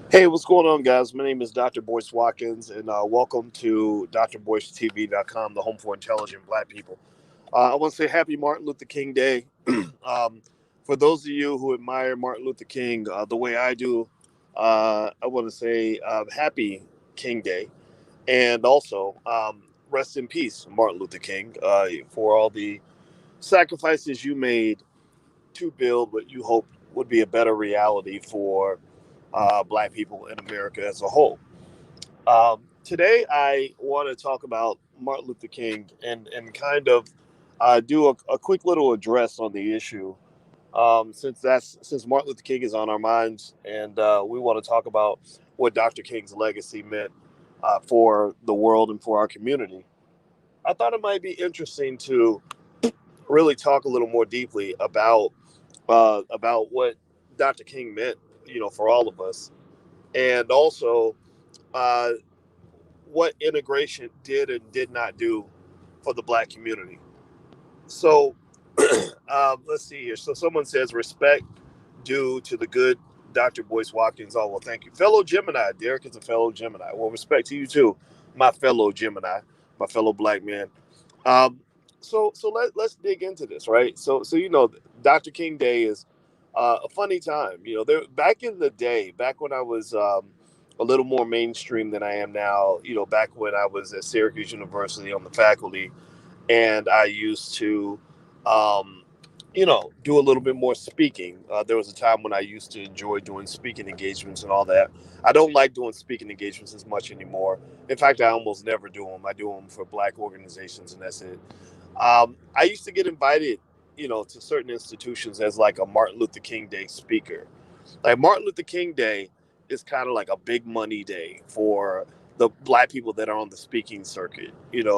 Hey, what's going on, guys? My name is Dr. Boyce Watkins, and welcome to drboycetv.com, the home for intelligent black people. I want to say happy Martin Luther King Day. For those of you who admire Martin Luther King the way I do, I want to say happy King Day. And also, rest in peace, Martin Luther King, for all the sacrifices you made to build what you hope would be a better reality for black people in America as a whole. Today, I want to talk about Martin Luther King and kind of do a quick little address on the issue. Since Martin Luther King is on our minds, and we want to talk about what Dr. King's legacy meant for the world and for our community. I thought it might be interesting to really talk a little more deeply about what Dr. King meant, for all of us, and also uh, what integration did and did not do for the black community. So let's see here. So someone says respect due to the good Dr. Boyce Watkins. Oh, well, thank you. Fellow Gemini. Derek is a fellow Gemini. Well, respect to you too, my fellow Gemini, my fellow black man. Um, let's dig into this, right? Dr. King Day is a funny time. There back in the day, back when I was a little more mainstream than I am now. Back when I was at Syracuse University on the faculty, and I used to, um, do a little bit more speaking. There was a time when I used to enjoy doing speaking engagements and all that. I don't like doing speaking engagements as much anymore. In fact, I almost never do them. I do them for black organizations, and that's it. I used to get invited, to certain institutions as like a Martin Luther King Day speaker. Like Martin Luther King Day is kind of like a big money day for the black people that are on the speaking circuit.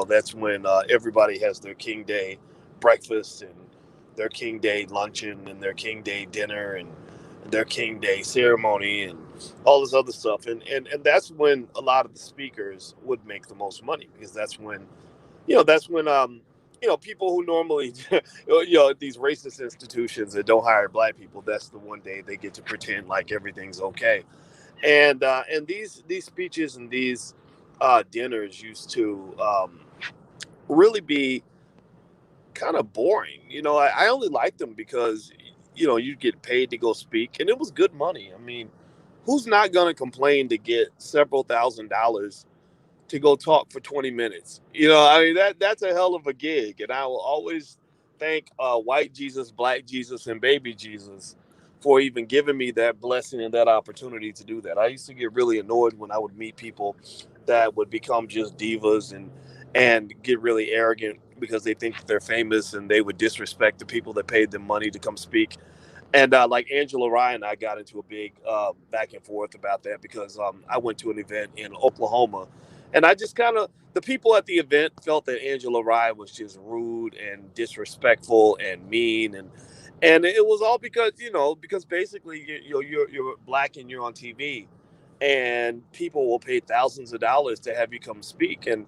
That's when everybody has their King Day breakfast and their King Day luncheon and their King Day dinner and their King Day ceremony and all this other stuff. And that's when a lot of the speakers would make the most money because that's when people who normally these racist institutions that don't hire black people, that's the one day they get to pretend like everything's okay. And these speeches and these dinners used to really be kind of boring. I only liked them because you get paid to go speak, and it was good money. I mean, who's not going to complain to get several $1,000s to go talk for 20 minutes? I mean, that's a hell of a gig. And I will always thank white Jesus, black Jesus, and baby Jesus for even giving me that blessing and that opportunity to do that. I used to get really annoyed when I would meet people that would become just divas and get really arrogant because they think that they're famous, and they would disrespect the people that paid them money to come speak. And like Angela Ryan, I got into a big back and forth about that because I went to an event in Oklahoma, and I just kind of the people at the event felt that Angela Ryan was just rude and disrespectful and mean, and it was all because because basically you're black and you're on TV, and people will pay thousands of dollars to have you come speak. And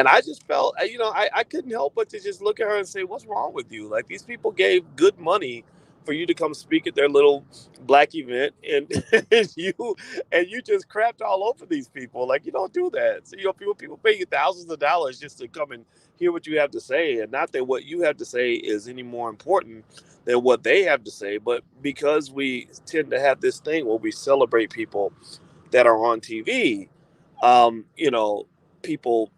I just felt I couldn't help but to just look at her and say, what's wrong with you? Like, these people gave good money for you to come speak at their little black event, and and you just crapped all over these people. Like, you don't do that. So people pay you thousands of dollars just to come and hear what you have to say, and not that what you have to say is any more important than what they have to say, but because we tend to have this thing where we celebrate people that are on TV, um, you know, people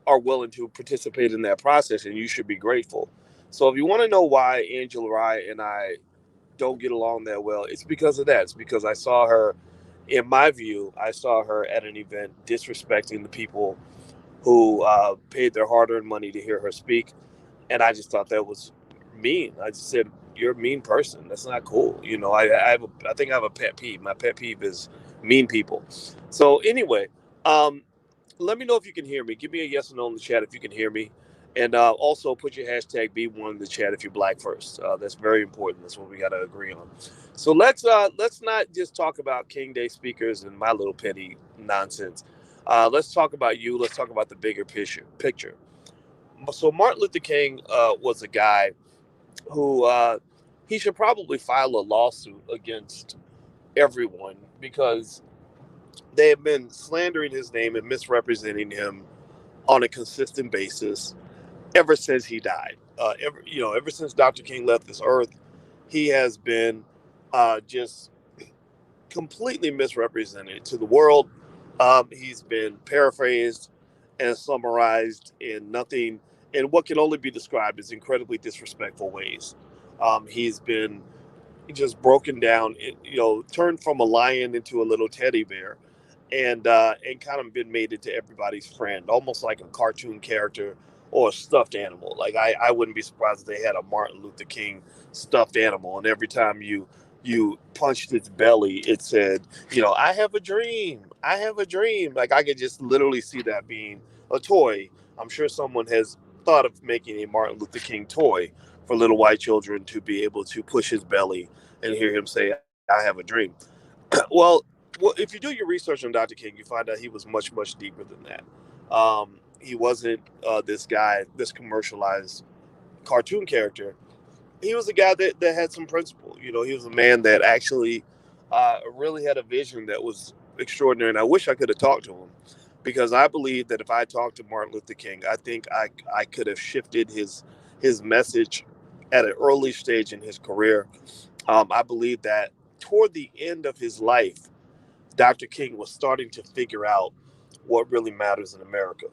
are willing to participate in that process, and you should be grateful. So if you want to know why Angela Rye and I don't get along that well, it's because of that. It's because I saw her, in my view, I saw her at an event disrespecting the people who paid their hard-earned money to hear her speak, and I just thought that was mean. I just said, "You're a mean person. That's not cool." I think I have a pet peeve. My pet peeve is mean people. So anyway, um, let me know if you can hear me. Give me a yes or no in the chat if you can hear me. And also put your hashtag B1 in the chat if you're black first. That's very important. That's what we got to agree on. So let's not just talk about King Day speakers and my little petty nonsense. Let's talk about you. Let's talk about the bigger picture. So Martin Luther King was a guy who he should probably file a lawsuit against everyone because They have been slandering his name and misrepresenting him on a consistent basis ever since he died. Ever since Dr. King left this earth, he has been just completely misrepresented to the world. He's been paraphrased and summarized in nothing, in what can only be described as incredibly disrespectful ways. He's been just broken down, turned from a lion into a little teddy bear, and kind of been made into everybody's friend, almost like a cartoon character or a stuffed animal. Like I wouldn't be surprised if they had a Martin Luther King stuffed animal, and every time you punched its belly, it said, I have a dream. I have a dream. Like I could just literally see that being a toy. I'm sure someone has thought of making a Martin Luther King toy for little white children to be able to push his belly and hear him say, I have a dream. Well, if you do your research on Dr. King, you find out he was much, much deeper than that. He wasn't this guy, this commercialized cartoon character. He was a guy that had some principle. He was a man that actually really had a vision that was extraordinary. And I wish I could have talked to him, because I believe that if I talked to Martin Luther King, I think I could have shifted his message at an early stage in his career. I believe that toward the end of his life, Dr. King was starting to figure out what really matters in America.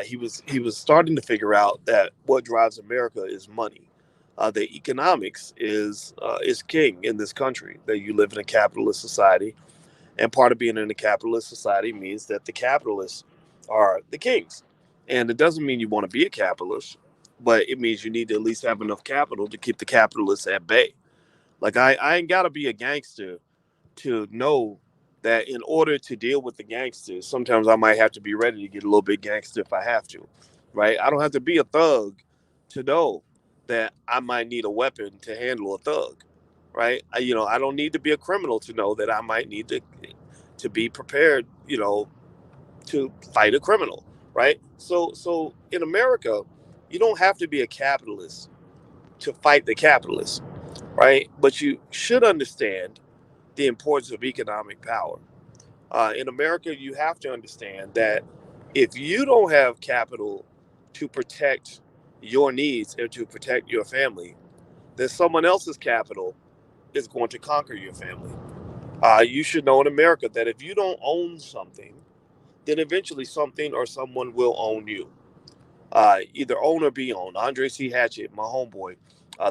He was starting to figure out that what drives America is money. The economics is king in this country. That you live in a capitalist society, and part of being in a capitalist society means that the capitalists are the kings. And it doesn't mean you want to be a capitalist, but it means you need to at least have enough capital to keep the capitalists at bay. Like I ain't gotta be a gangster to know that in order to deal with the gangsters, sometimes I might have to be ready to get a little bit gangster if I have to, right? I don't have to be a thug to know that I might need a weapon to handle a thug, right? I don't need to be a criminal to know that I might need to be prepared, to fight a criminal, right? So in America, you don't have to be a capitalist to fight the capitalists, right? But you should understand the importance of economic power. In America, you have to understand that if you don't have capital to protect your needs and to protect your family, then someone else's capital is going to conquer your family. You should know in America that if you don't own something, then eventually something or someone will own you. Either own or be owned. Andre C. Hatchett, my homeboy,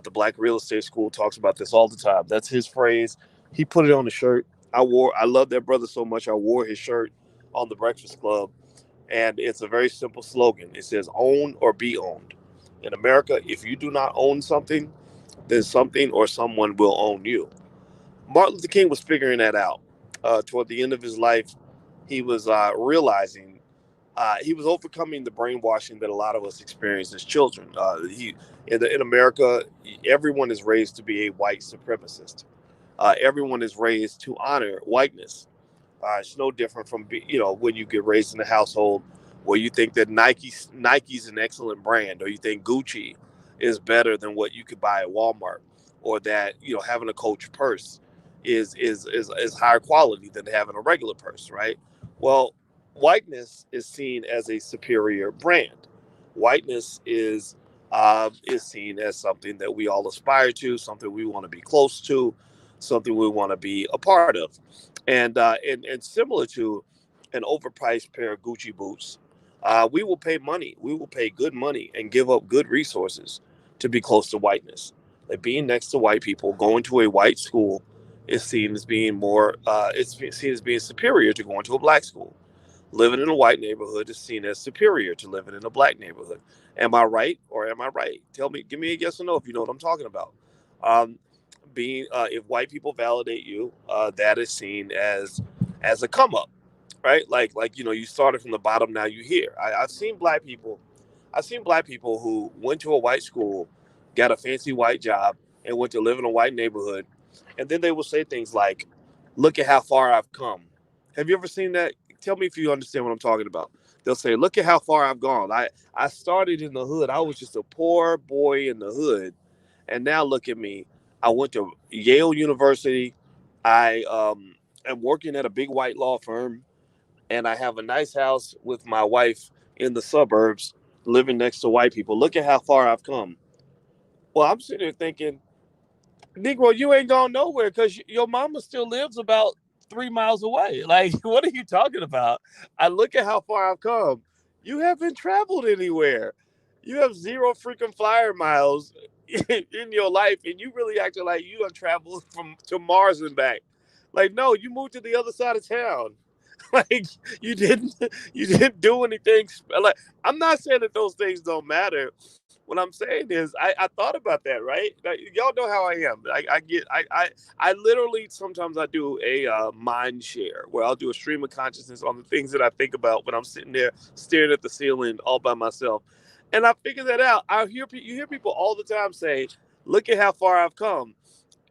the Black Real Estate School, talks about this all the time. That's his phrase. He put it on the shirt. I love that brother so much. I wore his shirt on the Breakfast Club, and it's a very simple slogan. It says, "Own or be owned." In America, if you do not own something, then something or someone will own you. Martin Luther King was figuring that out. Toward the end of his life, he was realizing he was overcoming the brainwashing that a lot of us experience as children. In America, everyone is raised to be a white supremacist. Everyone is raised to honor whiteness. It's no different from when you get raised in a household where you think that Nike's an excellent brand, or you think Gucci is better than what you could buy at Walmart, or that having a Coach purse is higher quality than having a regular purse, right? Well, whiteness is seen as a superior brand. Whiteness is seen as something that we all aspire to, something we want to be close to, something we want to be a part of, and similar to an overpriced pair of Gucci boots, we will pay money. We will pay good money and give up good resources to be close to whiteness. Like being next to white people, going to a white school is seen as being more. It's seen as being superior to going to a black school. Living in a white neighborhood is seen as superior to living in a black neighborhood. Am I right or am I right? Tell me, give me a yes or no if you know what I'm talking about. Um, being If white people validate you, that is seen as a come up, right? Like you started from the bottom, now you here. I've seen black people who went to a white school, got a fancy white job, and went to live in a white neighborhood, and then they will say things like, "Look at how far I've come." Have you ever seen that? Tell me if you understand what I'm talking about. They'll say, "Look at how far I've gone. I started in the hood. I was just a poor boy in the hood, and now look at me. I went to Yale University. I am working at a big white law firm, and I have a nice house with my wife in the suburbs, living next to white people. Look at how far I've come. Well, I'm sitting there thinking, Negro, you ain't gone nowhere because your mama still lives about 3 miles away. Like, what are you talking about? I look at how far I've come. You haven't traveled anywhere. You have zero freaking flyer miles in your life, and you really acting like you have traveled from to Mars and back. Like, no, you moved to the other side of town. Like, you didn't do anything. Like, I'm not saying that those things don't matter. What I'm saying is, I thought about that, right? Like, y'all know how I am. I literally sometimes I do a mind share where I'll do a stream of consciousness on the things that I think about when I'm sitting there staring at the ceiling all by myself, and I figure that out. You hear people all the time say, "Look at how far I've come,"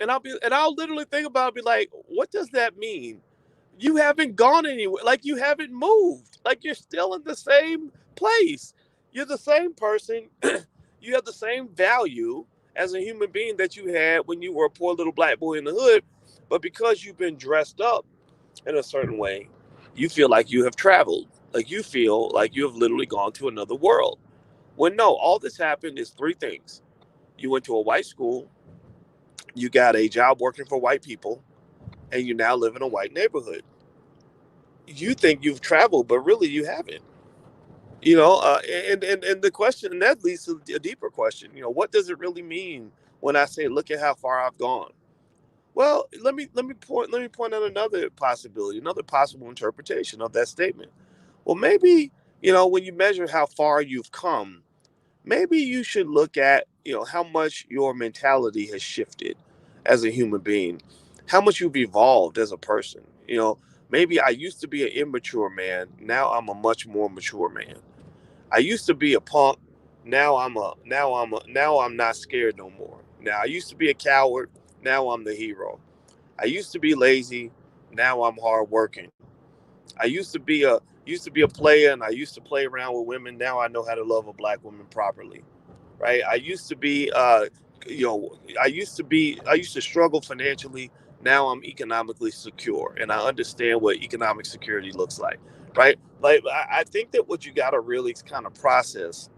and I'll literally think about it, be like, "What does that mean?" You haven't gone anywhere. Like, you haven't moved. Like, you're still in the same place. You're the same person. You have the same value as a human being that you had when you were a poor little black boy in the hood. But because you've been dressed up in a certain way, you feel like you have traveled. Like, you feel like you have literally gone to another world. When no, all this happened is three things. You went to a white school, you got a job working for white people, and you now live in a white neighborhood. You think you've traveled, but really you haven't. And the question, and that leads to a deeper question. What does it really mean when I say, "Look at how far I've gone"? Well, let me point out another possibility, another possible interpretation of that statement. Well, maybe when you measure how far you've come, maybe you should look at how much your mentality has shifted as a human being, how much you've evolved as a person. Maybe I used to be an immature man, now I'm a much more mature man. I used to be a punk, now I'm not scared no more. Now I used to be a coward, now I'm the hero. I used to be lazy, now I'm hardworking. I used to be a player, and I used to play around with women. Now I know how to love a black woman properly, right? I used to struggle financially. Now I'm economically secure, and I understand what economic security looks like, right? Like, I think that what you got to really kind of process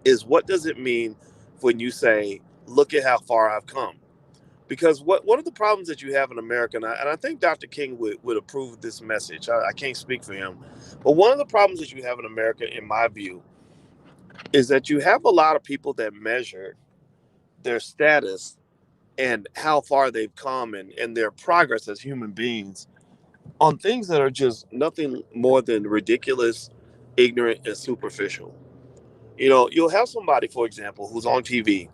is, what does it mean when you say, "Look at how far I've come"? Because one of the problems that you have in America, and I think Dr. King would approve of this message. I can't speak for him, but one of the problems that you have in America, in my view, is that you have a lot of people that measure their status and how far they've come, and their progress as human beings on things that are just nothing more than ridiculous, ignorant, and superficial. You'll have somebody, for example, who's on TV,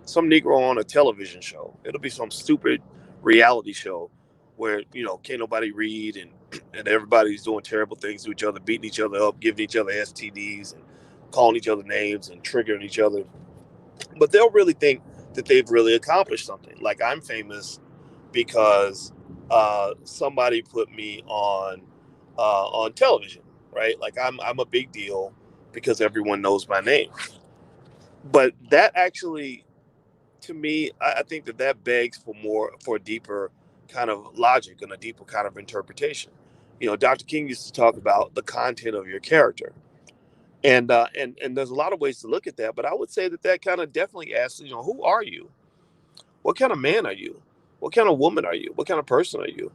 some Negro on a television show. It'll be some stupid reality show where, can't nobody read, and everybody's doing terrible things to each other, beating each other up, giving each other STDs, and calling each other names and triggering each other. But they'll really think that they've really accomplished something. Like, I'm famous because somebody put me on television, right? Like, I'm a big deal because everyone knows my name. But that actually, to me, I think that begs for a deeper kind of logic and a deeper kind of interpretation. Dr. King used to talk about the content of your character, and there's a lot of ways to look at that. But I would say that kind of definitely asks, who are you? What kind of man are you? What kind of woman are you? What kind of person are you?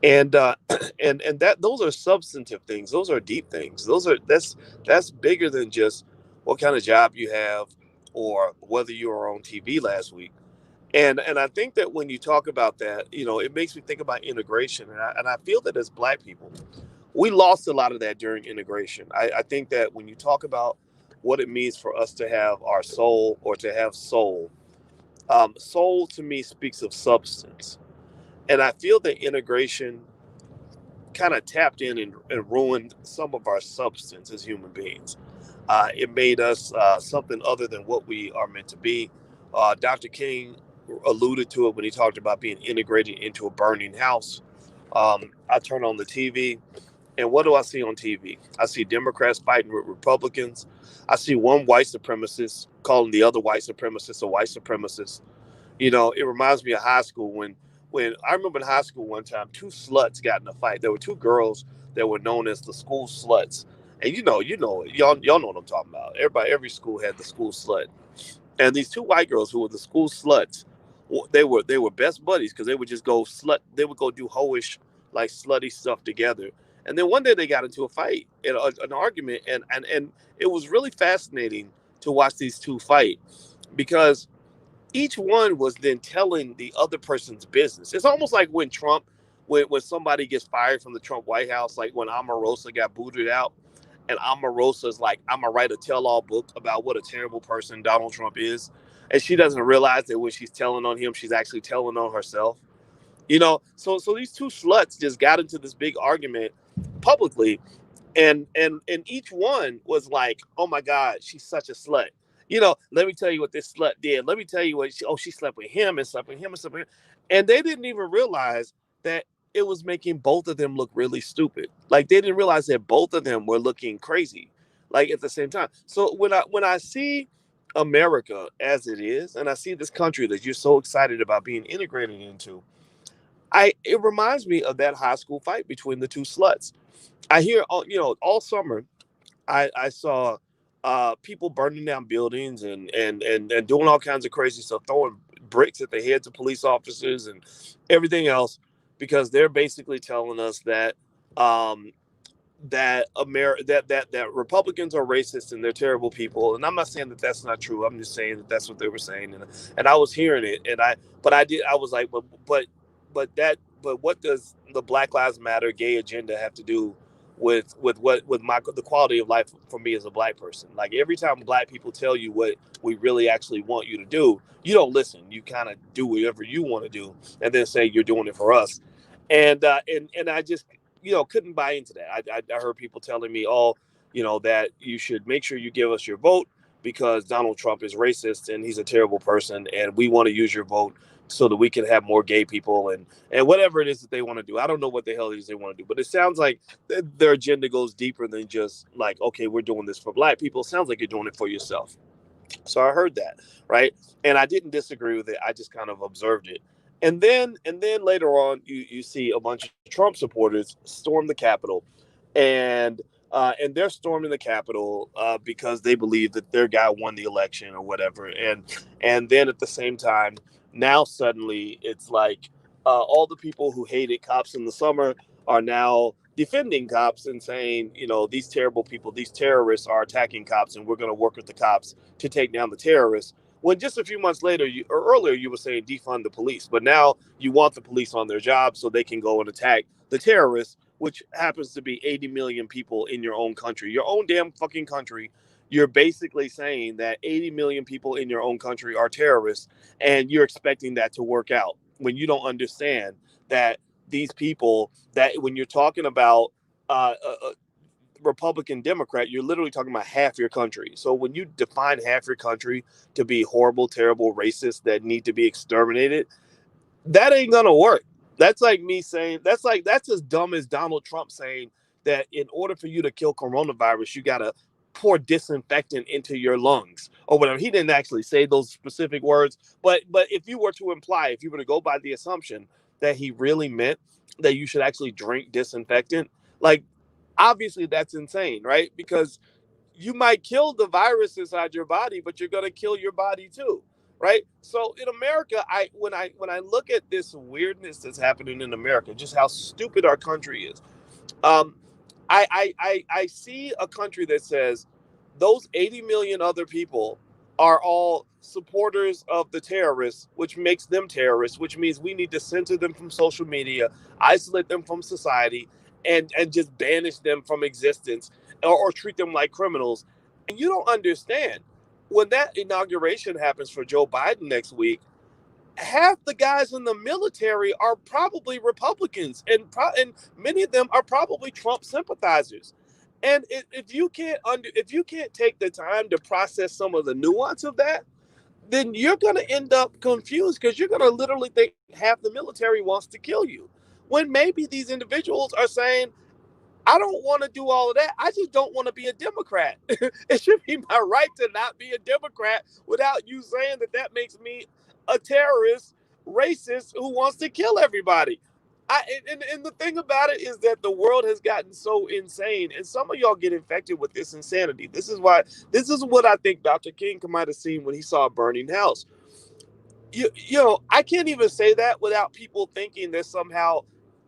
And and that those are substantive things. Those are deep things. That's bigger than just what kind of job you have or whether you were on TV last week. And I think that when you talk about that, it makes me think about integration. And I feel that as Black people, we lost a lot of that during integration. I think that when you talk about what it means for us to have our soul, or to have soul, soul to me speaks of substance. And I feel that integration kind of tapped in and ruined some of our substance as human beings. It made us something other than what we are meant to be. Dr. King alluded to it when he talked about being integrated into a burning house. I turn on the TV, and what do I see on TV? I see Democrats fighting with Republicans. I see one white supremacist calling the other white supremacist a white supremacist. It reminds me of high school when I remember in high school one time, two sluts got in a fight. There were two girls that were known as the school sluts, and y'all know what I'm talking about. Every school had the school slut, and these two white girls who were the school sluts, they were best buddies because they would just go slut. They would go do hoish like slutty stuff together. And then one day they got into a fight, an argument, and it was really fascinating to watch these two fight because each one was then telling the other person's business. It's almost like when when somebody gets fired from the Trump White House, like when Omarosa got booted out, and Omarosa's like, I'm gonna write a tell-all book about what a terrible person Donald Trump is, and she doesn't realize that when she's telling on him, she's actually telling on herself. So these two sluts just got into this big argument publicly, and each one was like, oh my god, she's such a slut. Let me tell you what this slut did. Let me tell you what she slept with him and slept with him and slept with him. And they didn't even realize that it was making both of them look really stupid. Like they didn't realize that both of them were looking crazy, like at the same time. So when I see America as it is, and I see this country that you're so excited about being integrated into, it reminds me of that high school fight between the two sluts. I hear all summer I saw people burning down buildings and doing all kinds of crazy stuff, throwing bricks at the heads of police officers and everything else, because they're basically telling us that that Republicans are racist and they're terrible people. And I'm not saying that that's not true. I'm just saying that that's what they were saying, and I was hearing it, I was like, but what does the Black Lives Matter gay agenda have to do with the quality of life for me as a black person? Like every time black people tell you what we really actually want you to do, you don't listen. You kind of do whatever you want to do, and then say you're doing it for us. And I just couldn't buy into that. I heard people telling me, oh, that you should make sure you give us your vote because Donald Trump is racist and he's a terrible person, and we want to use your vote so that we can have more gay people and whatever it is that they want to do. I don't know what the hell it is they want to do, but it sounds like their agenda goes deeper than just like, okay, we're doing this for black people. It sounds like you're doing it for yourself. So I heard that, right? And I didn't disagree with it. I just kind of observed it. And then later on, you see a bunch of Trump supporters storm the Capitol, and they're storming the Capitol because they believe that their guy won the election or whatever. And then at the same time, now suddenly it's like all the people who hated cops in the summer are now defending cops and saying, these terrible people, these terrorists are attacking cops, and we're going to work with the cops to take down the terrorists. When just a few months later, or earlier, you were saying defund the police, but now you want the police on their job so they can go and attack the terrorists, which happens to be 80 million people in your own country, your own damn fucking country. You're basically saying that 80 million people in your own country are terrorists, and you're expecting that to work out when you don't understand that these people, that when you're talking about Republican, Democrat, you're literally talking about half your country. So when you define half your country to be horrible, terrible, racist that need to be exterminated, that ain't gonna work. That's like me saying that's as dumb as Donald Trump saying that in order for you to kill coronavirus, you gotta pour disinfectant into your lungs or whatever. He didn't actually say those specific words, but if you were to imply, if you were to go by the assumption that he really meant that you should actually drink disinfectant, like obviously that's insane, right? Because you might kill the virus inside your body, but you're going to kill your body too, right? So in America, when I look at this weirdness that's happening in America, just how stupid our country is, um, I see a country that says those 80 million other people are all supporters of the terrorists, which makes them terrorists, which means we need to censor them from social media, isolate them from society, and just banish them from existence, or treat them like criminals. And you don't understand when that inauguration happens for Joe Biden next week, half the guys in the military are probably Republicans, and many of them are probably Trump sympathizers. And if you can't take the time to process some of the nuance of that, then you're going to end up confused because you're going to literally think half the military wants to kill you, when maybe these individuals are saying, I don't want to do all of that. I just don't want to be a Democrat. It should be my right to not be a Democrat without you saying that makes me a terrorist racist who wants to kill everybody. And the thing about it is that the world has gotten so insane, and some of y'all get infected with this insanity. This is what I think Dr. King might have seen when he saw a burning house. I can't even say that without people thinking that somehow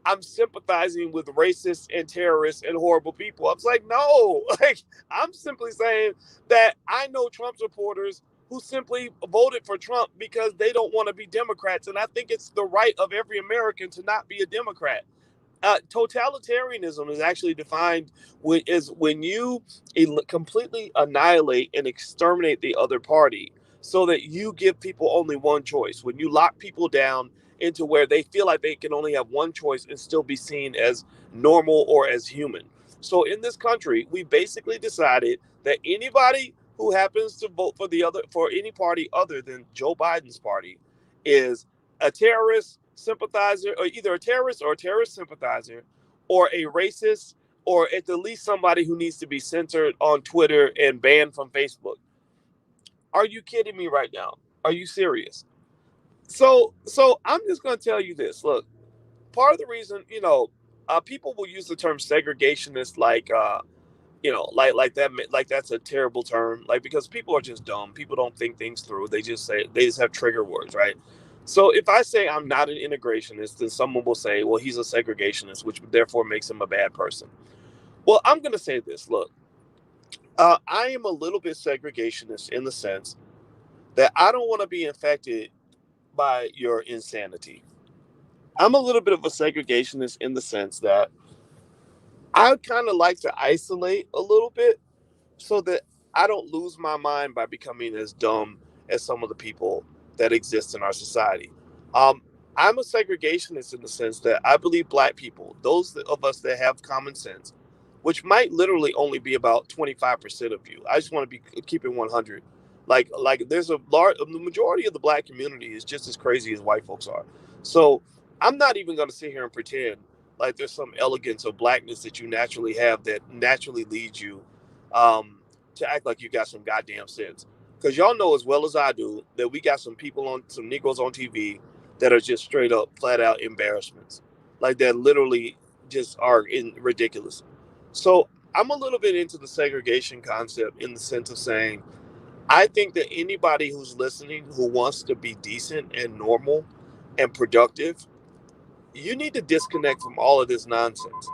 I'm sympathizing with racists and terrorists and horrible people. I was like, no, like I'm simply saying that I know Trump supporters who simply voted for Trump because they don't want to be Democrats, and I think it's the right of every American to not be a Democrat. Totalitarianism is actually defined when you completely annihilate and exterminate the other party so that you give people only one choice. When you lock people down into where they feel like they can only have one choice and still be seen as normal or as human. So in this country, we basically decided that anybody who happens to vote for any party other than Joe Biden's party is a terrorist sympathizer, or either a terrorist or a terrorist sympathizer, or a racist, or at the least somebody who needs to be censored on Twitter and banned from Facebook. Are you kidding me right now? Are you serious? So I'm just going to tell you this. Look, part of the reason, people will use the term segregationist like that, like that's a terrible term, like because people are just dumb. People don't think things through. They just have trigger words, right? So if I say I'm not an integrationist, then someone will say, well, he's a segregationist, which therefore makes him a bad person. Well, I'm going to say this. Look, I am a little bit segregationist in the sense that I don't want to be infected by your insanity. I'm a little bit of a segregationist in the sense that I kind of like to isolate a little bit so that I don't lose my mind by becoming as dumb as some of the people that exist in our society. Um, I'm a segregationist in the sense that I believe black people, those of us that have common sense, which might literally only be about 25% of you. I just want to be keeping 100. Like there's the majority of the black community is just as crazy as white folks are. So I'm not even going to sit here and pretend like there's some elegance of blackness that you naturally have that naturally leads you um, to act like you got some goddamn sense. Because y'all know as well as I do that we got some Negroes on TV that are just straight up, flat out embarrassments. Like that literally just are ridiculous. So I'm a little bit into the segregation concept in the sense of saying, I think that anybody who's listening who wants to be decent and normal and productive, you need to disconnect from all of this nonsense.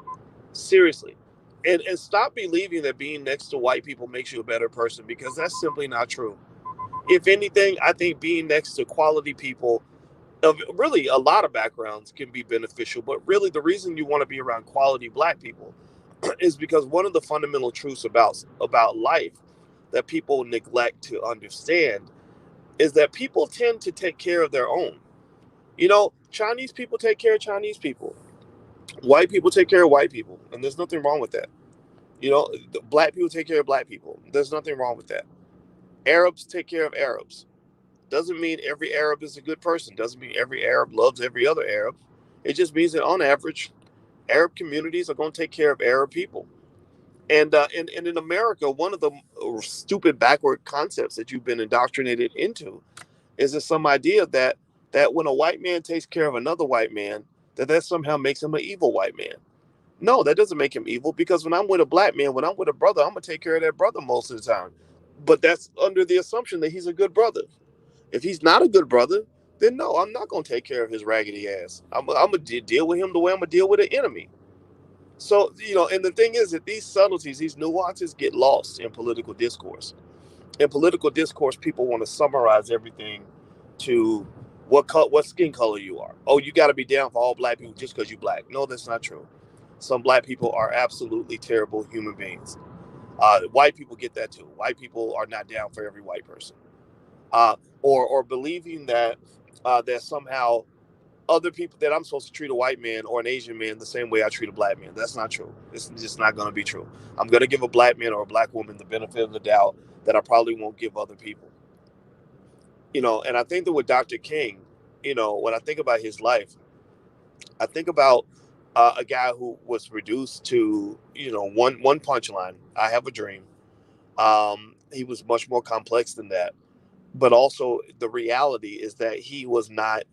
Seriously. And stop believing that being next to white people makes you a better person because that's simply not true. If anything, I think being next to quality people of really a lot of backgrounds can be beneficial. But really, the reason you want to be around quality black people is because one of the fundamental truths about life that people neglect to understand is that people tend to take care of their own. Chinese people take care of Chinese people. White people take care of white people, and there's nothing wrong with that. Black people take care of black people. There's nothing wrong with that. Arabs take care of Arabs. Doesn't mean every Arab is a good person. Doesn't mean every Arab loves every other Arab. It just means that on average, Arab communities are going to take care of Arab people. And in America, one of the stupid backward concepts that you've been indoctrinated into is this some idea that when a white man takes care of another white man, that somehow makes him an evil white man. No, that doesn't make him evil because when I'm with a black man, when I'm with a brother, I'm gonna take care of that brother most of the time. But that's under the assumption that he's a good brother. If he's not a good brother, then no, I'm not gonna take care of his raggedy ass. I'm gonna deal with him the way I'm gonna deal with an enemy. So and the thing is that these subtleties, these nuances, get lost in political discourse. In political discourse, people want to summarize everything to what skin color you are. Oh, you got to be down for all black people just because you black. No, that's not true. Some black people are absolutely terrible human beings. White people get that too. White people are not down for every white person. Or believing that somehow other people that I'm supposed to treat a white man or an Asian man the same way I treat a black man. That's not true. It's just not going to be true. I'm going to give a black man or a black woman the benefit of the doubt that I probably won't give other people. And I think that with Dr. King, when I think about his life, I think about a guy who was reduced to, one punchline. I have a dream. He was much more complex than that. But also the reality is that he was not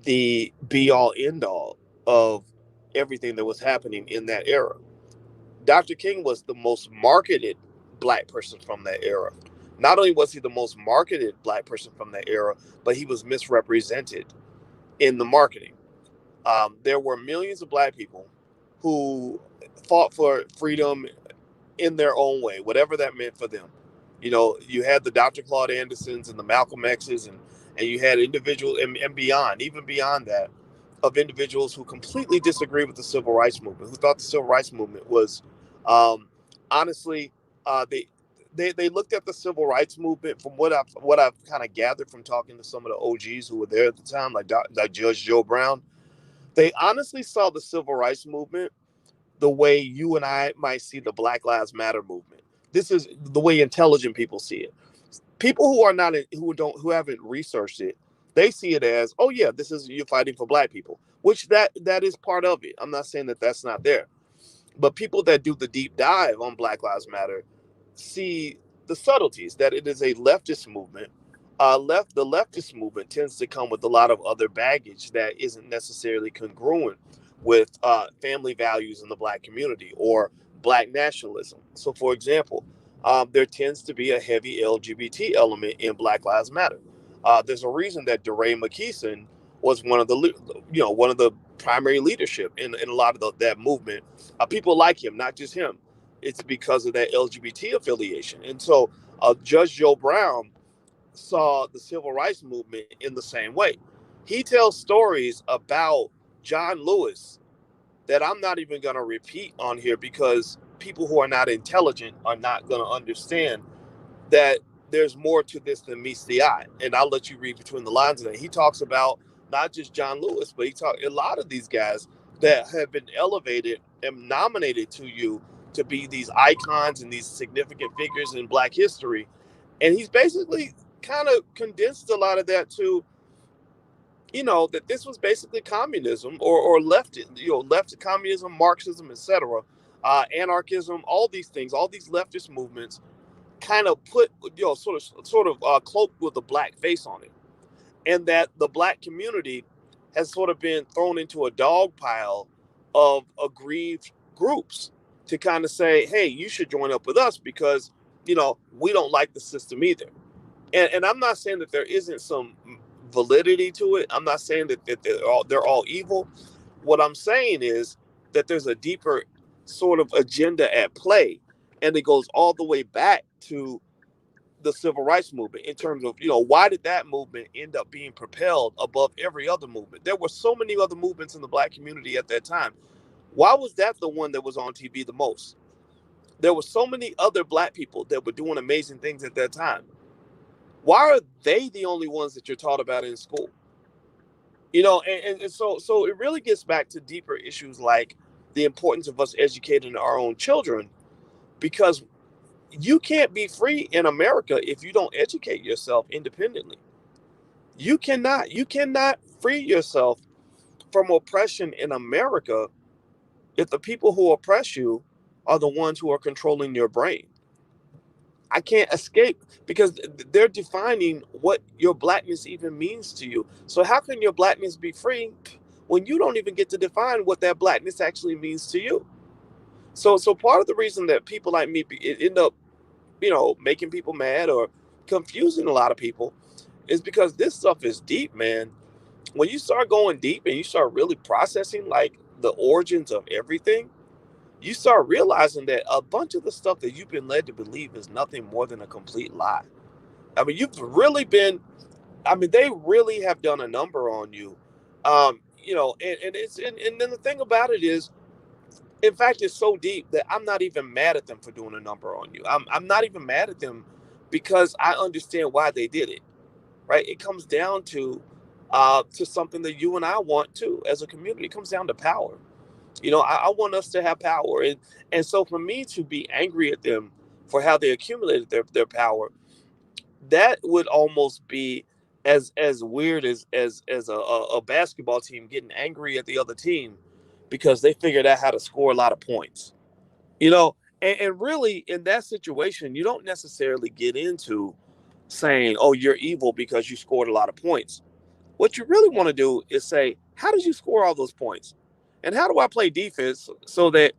the be all end all of everything that was happening in that era. Dr. King was the most marketed black person from that era. Not only was he the most marketed black person from that era, but he was misrepresented in the marketing. There were millions of black people who fought for freedom in their own way, whatever that meant for them. You know, you had the Dr. Claude Andersons and the Malcolm X's, and you had individuals and beyond, even beyond that, of individuals who completely disagree with the civil rights movement, who thought the civil rights movement was, um, honestly, they looked at the civil rights movement from what I've kind of gathered from talking to some of the OGs who were there at the time, like Judge Joe Brown. They honestly saw the civil rights movement the way you and I might see the Black Lives Matter movement. This is the way intelligent people see it. People who are not who haven't researched it, they see it as, oh yeah, this is you fighting for black people, which that is part of it. I'm not saying that that's not there, but people that do the deep dive on Black Lives Matter see the subtleties that it is a leftist movement. The leftist movement tends to come with a lot of other baggage that isn't necessarily congruent with family values in the black community or black nationalism. So, for example, there tends to be a heavy LGBT element in Black Lives Matter. There's a reason that DeRay McKeeson was one of the primary leadership in a lot of that movement. People like him, not just him. It's because of that LGBT affiliation. And so Judge Joe Brown saw the civil rights movement in the same way. He tells stories about John Lewis that I'm not even going to repeat on here because people who are not intelligent are not going to understand that there's more to this than meets the eye. And I'll let you read between the lines of that. He talks about not just John Lewis, but he talks a lot of these guys that have been elevated and nominated to you to be these icons and these significant figures in black history. And he's basically kind of condensed a lot of that to, that this was basically communism or left, left communism, Marxism, etc., anarchism, all these things, all these leftist movements kind of put sort of cloaked with a black face on it, and that the black community has sort of been thrown into a dog pile of aggrieved groups to kind of say, hey, you should join up with us because we don't like the system either. And I'm not saying that there isn't some validity to it. I'm not saying that they're all evil. What I'm saying is that there's a deeper sort of agenda at play, and it goes all the way back to the civil rights movement in terms of why did that movement end up being propelled above every other movement. There were so many other movements in the black community at that time. Why was that the one that was on TV the most? There were so many other black people that were doing amazing things at that time. Why are they the only ones that you're taught about in school? And so it really gets back to deeper issues like the importance of us educating our own children, because you can't be free in America if you don't educate yourself independently. You cannot free yourself from oppression in America if the people who oppress you are the ones who are controlling your brain. I can't escape because they're defining what your blackness even means to you. So how can your blackness be free when you don't even get to define what that blackness actually means to you? So part of the reason that people like me end up, making people mad or confusing a lot of people is because this stuff is deep, man. When you start going deep and you start really processing like the origins of everything, you start realizing that a bunch of the stuff that you've been led to believe is nothing more than a complete lie. I mean, they really have done a number on you. And then the thing about it is, in fact, it's so deep that I'm not even mad at them for doing a number on you. I'm not even mad at them because I understand why they did it. Right? It comes down to something that you and I want too as a community. It comes down to power. I want us to have power, and so for me to be angry at them for how they accumulated their power, that would almost be as weird as a basketball team getting angry at the other team because they figured out how to score a lot of points. And really in that situation, you don't necessarily get into saying, "Oh, you're evil because you scored a lot of points." What you really want to do is say, how did you score all those points? And how do I play defense so that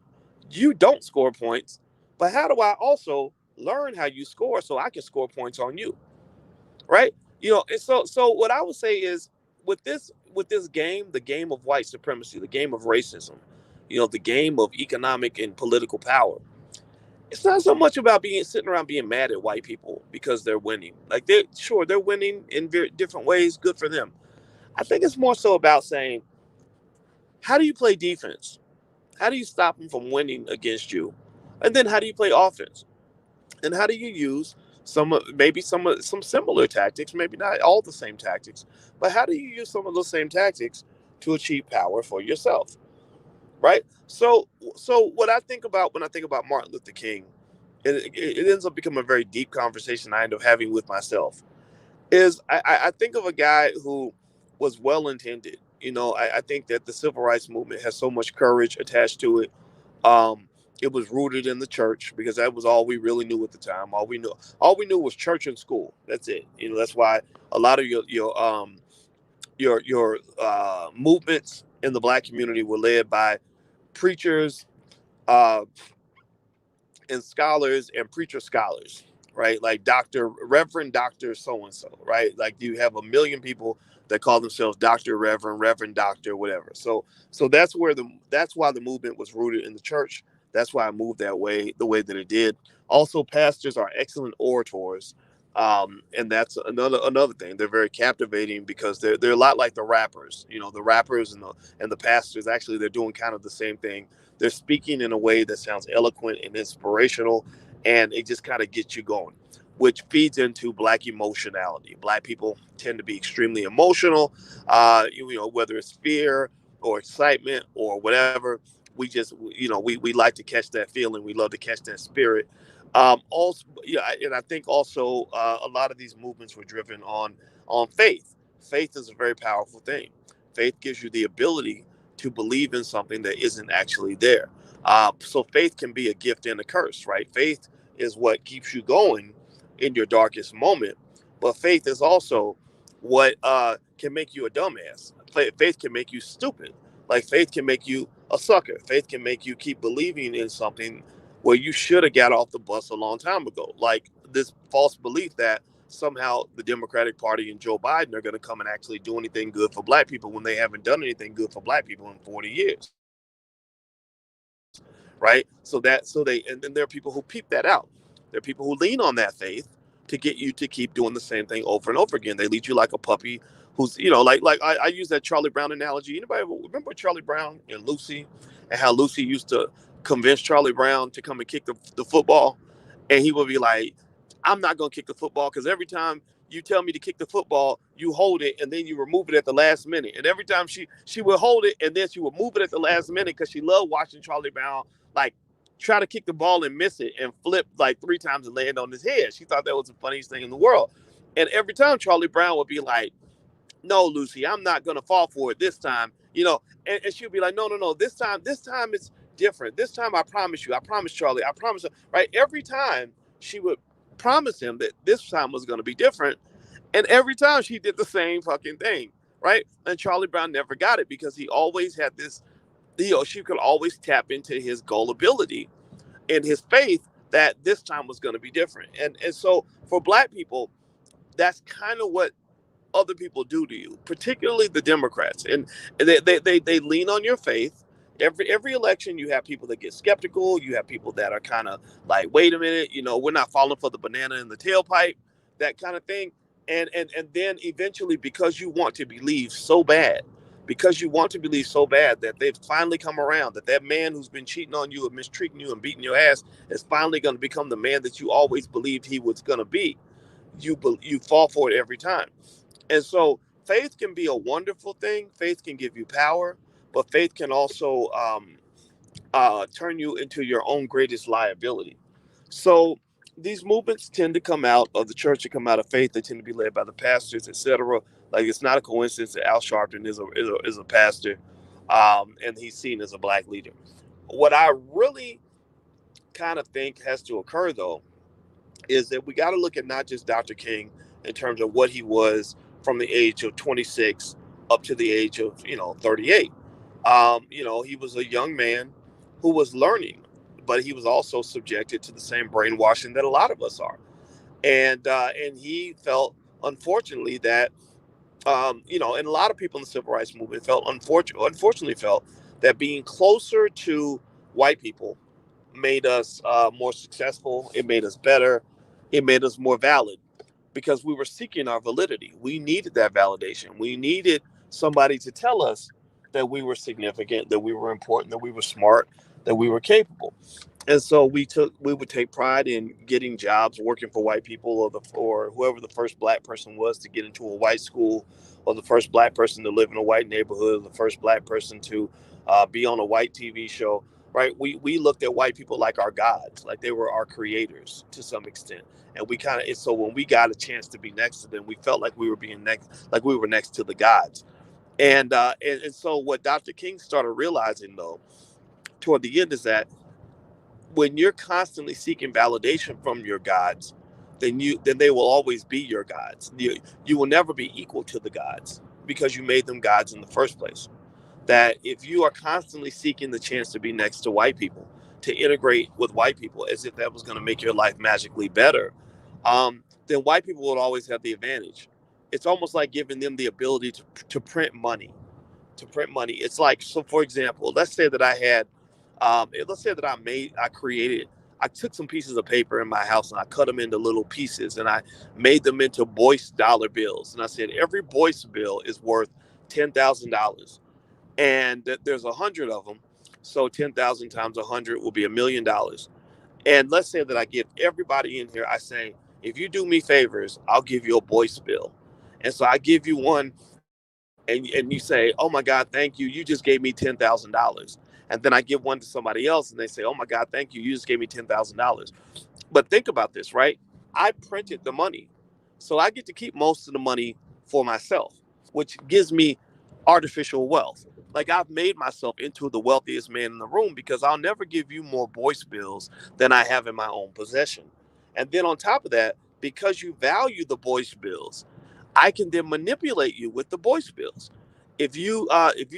you don't score points? But how do I also learn how you score so I can score points on you? Right? And so what I would say is with this game, the game of white supremacy, the game of racism, the game of economic and political power, it's not so much about being sitting around being mad at white people because they're winning. Like they're winning in very different ways, good for them. I think it's more so about saying, how do you play defense? How do you stop them from winning against you? And then how do you play offense? And how do you use some similar tactics, maybe not all the same tactics, but how do you use some of those same tactics to achieve power for yourself? Right? So what I think about when I think about Martin Luther King, it ends up becoming a very deep conversation I end up having with myself. Is I think of a guy who was well intended. I think that the civil rights movement has so much courage attached to it. Um, it was rooted in the church because that was all we really knew at the time. All we knew was church and school. That's it. That's why a lot of your movements in the black community were led by preachers, uh, and scholars and preacher scholars, right? Like Reverend Doctor so and so, right? Like you have a million people that call themselves Doctor, Reverend Doctor, whatever. So that's why the movement was rooted in the church. That's why I moved that way, the way that it did. Also, pastors are excellent orators. And that's another thing. They're very captivating because they're a lot like the rappers. The rappers and the pastors, actually they're doing kind of the same thing. They're speaking in a way that sounds eloquent and inspirational, and it just kind of gets you going, which feeds into black emotionality. Black people tend to be extremely emotional, whether it's fear or excitement or whatever. We like to catch that feeling. We love to catch that spirit. Also, yeah, and I think also a lot of these movements were driven on faith. Faith is a very powerful thing. Faith gives you the ability to believe in something that isn't actually there. So faith can be a gift and a curse, right? Faith is what keeps you going in your darkest moment, but faith is also what can make you a dumbass. Faith can make you stupid. Like faith can make you a sucker. Faith can make you keep believing in something where you should have got off the bus a long time ago. Like this false belief that somehow the Democratic Party and Joe Biden are going to come and actually do anything good for black people when they haven't done anything good for black people in 40 years. Right? And then there are people who peep that out. There are people who lean on that faith to get you to keep doing the same thing over and over again. They lead you like a puppy who's, I use that Charlie Brown analogy. Anybody remember Charlie Brown and Lucy, and how Lucy used to convince Charlie Brown to come and kick the football? And he would be like, I'm not going to kick the football because every time you tell me to kick the football, you hold it and then you remove it at the last minute. And every time she would hold it and then she would move it at the last minute because she loved watching Charlie Brown like try to kick the ball and miss it and flip like 3 times and land on his head. She thought that was the funniest thing in the world. And every time Charlie Brown would be like, no, Lucy, I'm not gonna fall for it this time. And she'll be like, no, this time it's different. This time I promise you, I promise Charlie, I promise her. Right? Every time she would promise him that this time was gonna be different, and every time she did the same fucking thing. Right? And Charlie Brown never got it because he always had this, she could always tap into his gullibility and his faith that this time was gonna be different. And so for black people, that's kind of what other people do to you, particularly the Democrats, and they lean on your faith. Every election, you have people that get skeptical. You have people that are kind of like, wait a minute, we're not falling for the banana in the tailpipe, that kind of thing. And then eventually, because you want to believe so bad that they've finally come around, that man who's been cheating on you and mistreating you and beating your ass is finally going to become the man that you always believed he was going to be. You fall for it every time. And so faith can be a wonderful thing. Faith can give you power, but faith can also turn you into your own greatest liability. So these movements tend to come out of the church, to come out of faith. They tend to be led by the pastors, etc. Like it's not a coincidence that Al Sharpton is a pastor, and he's seen as a black leader. What I really kind of think has to occur, though, is that we got to look at not just Dr. King in terms of what he was from the age of 26 up to the age of 38. He was a young man who was learning, but he was also subjected to the same brainwashing that a lot of us are, and he felt, unfortunately, that and a lot of people in the civil rights movement felt unfortunately felt that being closer to white people made us more successful. It made us better. It made us more valid because we were seeking our validity. We needed that validation. We needed somebody to tell us that we were significant, that we were important, that we were smart, that we were capable. And so we would take pride in getting jobs working for white people, or whoever the first black person was to get into a white school, or the first black person to live in a white neighborhood, or the first black person to be on a white TV show. Right? We looked at white people like our gods, like they were our creators to some extent. And we kind of so when we got a chance to be next to them, we felt like we were being next, like we were next to the gods. And so what Dr. King started realizing, though, toward the end, is that when you're constantly seeking validation from your gods, then they will always be your gods. You will never be equal to the gods because you made them gods in the first place. That if you are constantly seeking the chance to be next to white people, to integrate with white people as if that was going to make your life magically better, then white people would always have the advantage. It's almost like giving them the ability to print money. To print money. It's like, so for example, let's say that I had, let's say that I created, I took some pieces of paper in my house and I cut them into little pieces and I made them into Boyce dollar bills. And I said, every Boyce bill is worth $10,000 and there's 100 of them. So 10,000 times 100 will be $1,000,000. And let's say that I give everybody in here, I say, if you do me favors, I'll give you a Boyce bill. And so I give you one, and you say, oh my God, thank you. You just gave me $10,000. And then I give one to somebody else and they say, oh my God, thank you. You just gave me $10,000. But think about this, right? I printed the money. So I get to keep most of the money for myself, which gives me artificial wealth. Like I've made myself into the wealthiest man in the room because I'll never give you more Boyce bills than I have in my own possession. And then on top of that, because you value the Boyce bills, I can then manipulate you with the Boyce bills. If you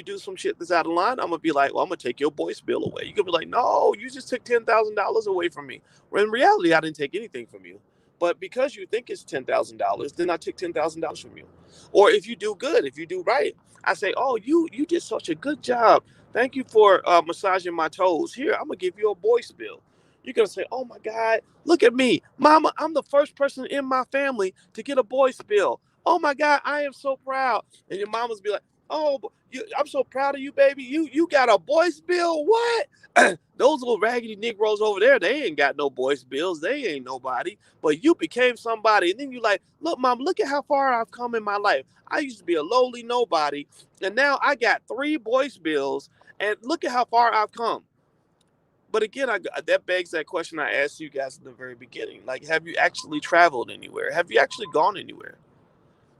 do some shit that's out of line, I'm gonna be like, well, I'm gonna take your Boyce bill away. You could be like, no, you just took $10,000 away from me. When in reality, I didn't take anything from you. But because you think it's $10,000, then I took $10,000 from you. Or if you do good, if you do right, I say, oh, you did such a good job. Thank you for massaging my toes. Here, I'm gonna give you a Boyce bill. You're gonna say, oh my God, look at me, Mama. I'm the first person in my family to get a Boyce bill. Oh my God, I am so proud. And your mama's be like, oh, I'm so proud of you, baby. You got a Boyce bill? What? Those little raggedy Negroes over there, they ain't got no Boyce bills. They ain't nobody. But you became somebody. And then you like, look, Mom, look at how far I've come in my life. I used to be a lowly nobody. And now I got 3 Boyce bills. And look at how far I've come. But again, that begs that question I asked you guys in the very beginning. Like, have you actually traveled anywhere? Have you actually gone anywhere?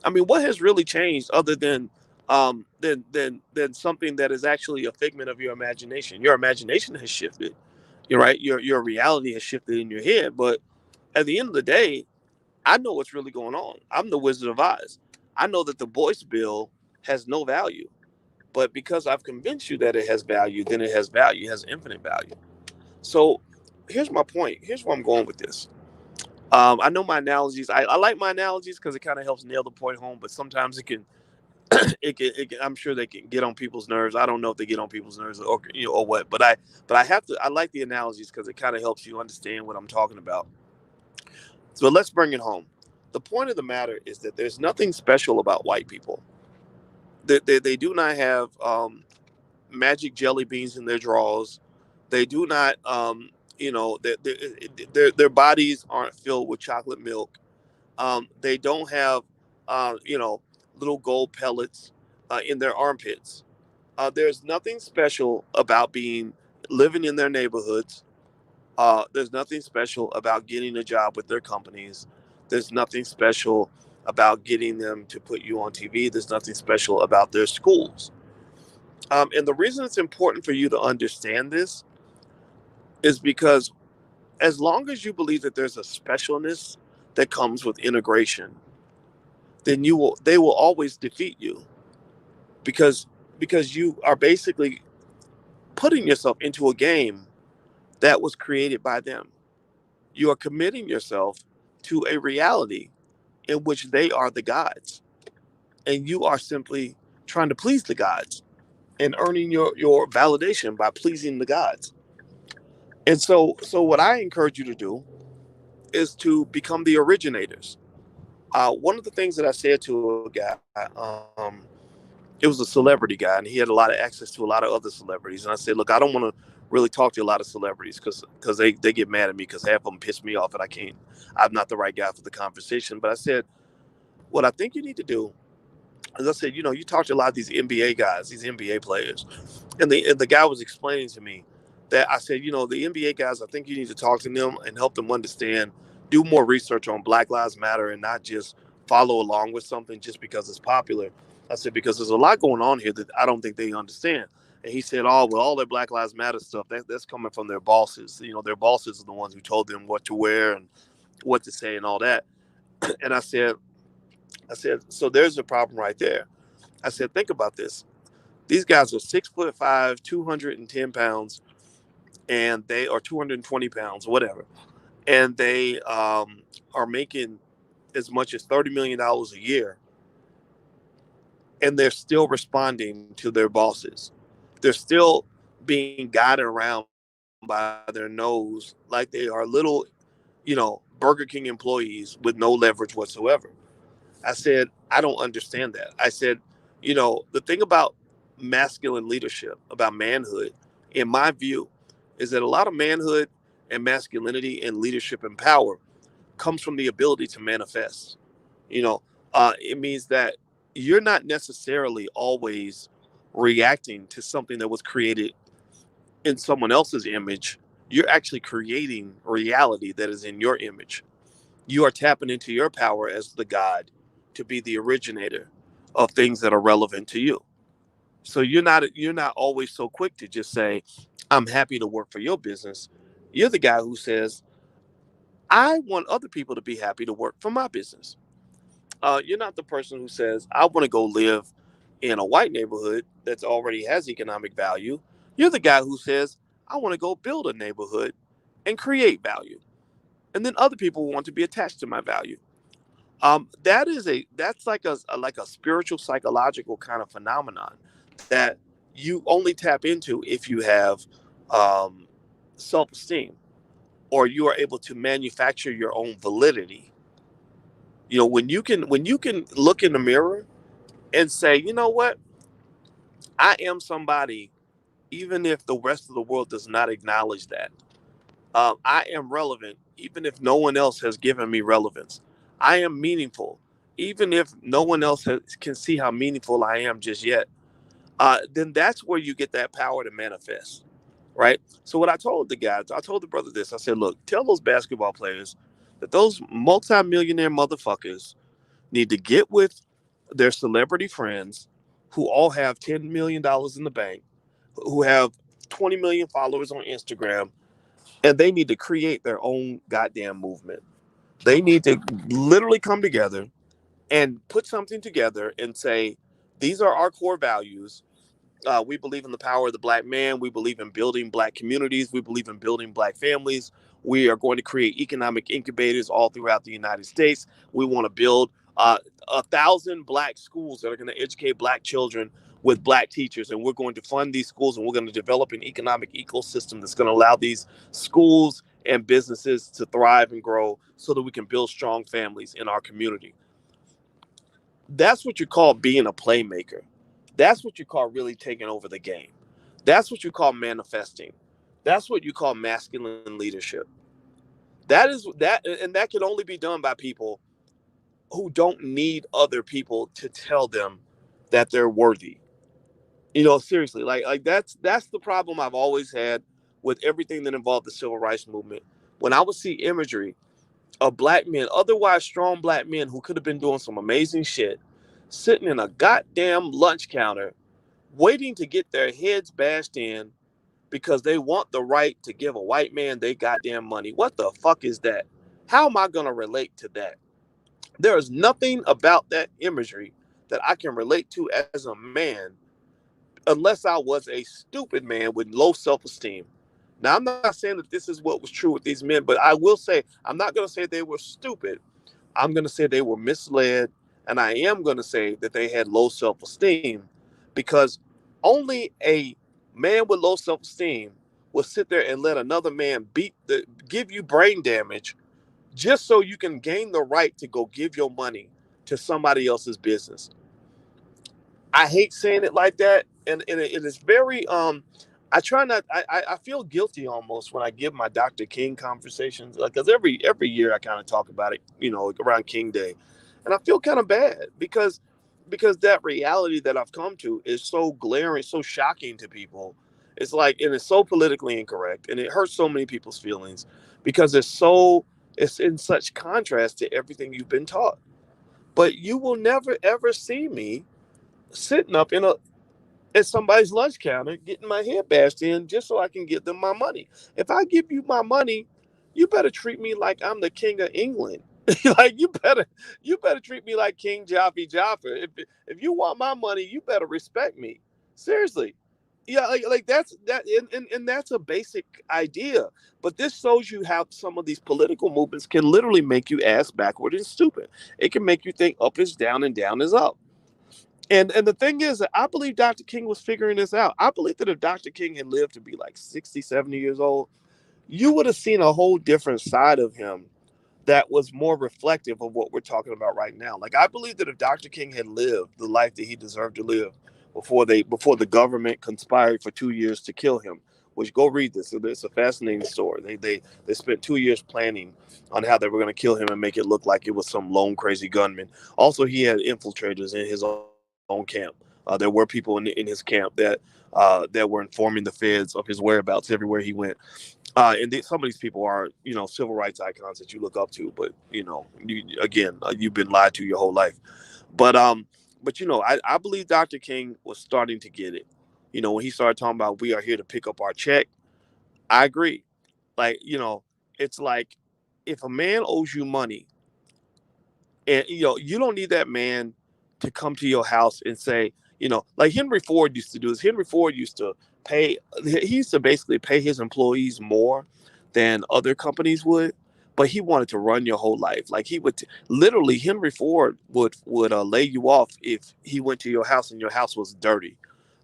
I mean, what has really changed other than something that is actually a figment of your imagination? Your imagination has shifted. You're right. Your reality has shifted in your head. But at the end of the day, I know what's really going on. I'm the Wizard of Oz. I know that the Boyce bill has no value. But because I've convinced you that it has value, then it has value. It has infinite value. So here's my point. Here's where I'm going with this. I know my analogies. I like my analogies because it kind of helps nail the point home. But sometimes I'm sure they can get on people's nerves. I don't know if they get on people's nerves or what. But I like the analogies because it kind of helps you understand what I'm talking about. So let's bring it home. The point of the matter is that there's nothing special about white people. They do not have magic jelly beans in their drawers. They do not, their bodies aren't filled with chocolate milk. They don't have, uh, you know, little gold pellets in their armpits. There's nothing special about living in their neighborhoods. There's nothing special about getting a job with their companies. There's nothing special about getting them to put you on TV. There's nothing special about their schools. And the reason it's important for you to understand this is because as long as you believe that there's a specialness that comes with integration, then they will always defeat you. because you are basically putting yourself into a game that was created by them. You are committing yourself to a reality in which they are the gods, and you are simply trying to please the gods and earning your validation by pleasing the gods. And so what I encourage you to do is to become the originators. One of the things that I said to a guy, it was a celebrity guy, and he had a lot of access to a lot of other celebrities. And I said, look, I don't want to really talk to a lot of celebrities because they get mad at me because half of them piss me off, and I'm not the right guy for the conversation. But I said, what I think you need to do, as I said, you talk to a lot of these NBA guys, these NBA players, and the guy was explaining to me that I said, the NBA guys, I think you need to talk to them and help them understand, do more research on Black Lives Matter and not just follow along with something just because it's popular. I said, because there's a lot going on here that I don't think they understand. And he said, oh, well, all their Black Lives Matter stuff, that's coming from their bosses. Their bosses are the ones who told them what to wear and what to say and all that. And I said, so there's a problem right there. I said, think about this. These guys are 6'5", 210 pounds, and they are 220 pounds, whatever, and they are making as much as $30 million a year, and they're still responding to their bosses. They're still being guided around by their nose like they are little, Burger King employees with no leverage whatsoever. I said, I don't understand that. I said, the thing about masculine leadership, about manhood, in my view, is that a lot of manhood and masculinity and leadership and power comes from the ability to manifest. You know, it means that you're not necessarily always reacting to something that was created in someone else's image. You're actually creating reality that is in your image. You are tapping into your power as the God to be the originator of things that are relevant to you. So you're not always so quick to just say, I'm happy to work for your business. You're the guy who says, I want other people to be happy to work for my business. You're not the person who says, I want to go live in a white neighborhood that already has economic value. You're the guy who says, I want to go build a neighborhood and create value. And then other people want to be attached to my value. That's like a spiritual psychological kind of phenomenon that you only tap into if you have um, self-esteem, or you are able to manufacture your own validity. When you can look in the mirror and say, you know what, I am somebody, even if the rest of the world does not acknowledge that. I am relevant, even if no one else has given me relevance. I am meaningful, even if no one else can see how meaningful I am just yet. Then that's where you get that power to manifest, right? So what I told the guys, I told the brother this. I said, look, tell those basketball players that those multimillionaire motherfuckers need to get with their celebrity friends who all have $10 million in the bank, who have 20 million followers on Instagram, and they need to create their own goddamn movement. They need to literally come together and put something together and say, these are our core values. We believe in the power of the black man. We believe in building black communities. We believe in building black families. We are going to create economic incubators all throughout the United States. We want to build 1,000 black schools that are going to educate black children with black teachers. And we're going to fund these schools, and we're going to develop an economic ecosystem that's going to allow these schools and businesses to thrive and grow so that we can build strong families in our community. That's what you call being a playmaker. That's what you call really taking over the game. That's what you call manifesting. That's what you call masculine leadership. And that can only be done by people who don't need other people to tell them that they're worthy. Seriously, like that's the problem I've always had with everything that involved the civil rights movement. When I would see imagery of black men, otherwise strong black men who could have been doing some amazing shit, sitting in a goddamn lunch counter, waiting to get their heads bashed in because they want the right to give a white man their goddamn money. What the fuck is that? How am I going to relate to that? There is nothing about that imagery that I can relate to as a man, unless I was a stupid man with low self-esteem. Now, I'm not saying that this is what was true with these men, but I will say, I'm not going to say they were stupid. I'm going to say they were misled. And I am going to say that they had low self-esteem, because only a man with low self-esteem will sit there and let another man give you brain damage just so you can gain the right to go give your money to somebody else's business. I hate saying it like that, and it is very I try not. I feel guilty almost when I give my Dr. King conversations, because every year I kind of talk about it, around King Day, and I feel kind of bad because that reality that I've come to is so glaring, so shocking to people. It's like, and it's so politically incorrect, and it hurts so many people's feelings because it's in such contrast to everything you've been taught. But you will never ever see me sitting up at somebody's lunch counter getting my head bashed in just so I can give them my money. If I give you my money, you better treat me like I'm the king of England. Like, you better treat me like King Jaffe Jaffa. If you want my money, you better respect me. Seriously. Yeah, like and that's a basic idea. But this shows you how some of these political movements can literally make you ass backward and stupid. It can make you think up is down and down is up. And the thing is that I believe Dr. King was figuring this out. I believe that if Dr. King had lived to be like 60, 70 years old, you would have seen a whole different side of him that was more reflective of what we're talking about right now. Like, I believe that if Dr. King had lived the life that he deserved to live before the government conspired for 2 years to kill him, which, go read this. It's a fascinating story. They spent 2 years planning on how they were going to kill him and make it look like it was some lone crazy gunman. Also, he had infiltrators in his own camp. There were people in his camp that were informing the feds of his whereabouts everywhere he went. Some of these people are, civil rights icons that you look up to, but you've been lied to your whole life. But I believe Dr. King was starting to get it. When he started talking about we are here to pick up our check, I agree. Like, it's like, if a man owes you money, and you don't need that man to come to your house and say, like Henry Ford used to do this. Henry Ford used to pay he used to basically pay his employees more than other companies would, but he wanted to run your whole life. Like, he would literally, Henry Ford would lay you off if he went to your house and your house was dirty.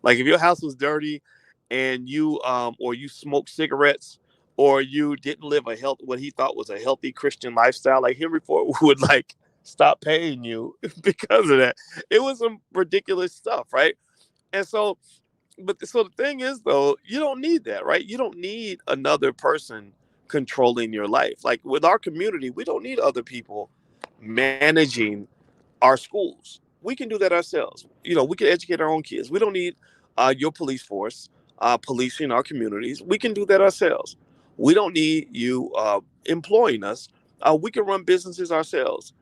Like, if your house was dirty and you or you smoked cigarettes, or you didn't live what he thought was a healthy Christian lifestyle, like, Henry Ford would, like, stop paying you because of that. It was some ridiculous stuff, right? And so the thing is, though, you don't need that, right? You don't need another person controlling your life. Like, with our community, we don't need other people managing our schools. We can do that ourselves. We can educate our own kids. We don't need your police force policing our communities. We can do that ourselves. We don't need you employing us. We can run businesses ourselves.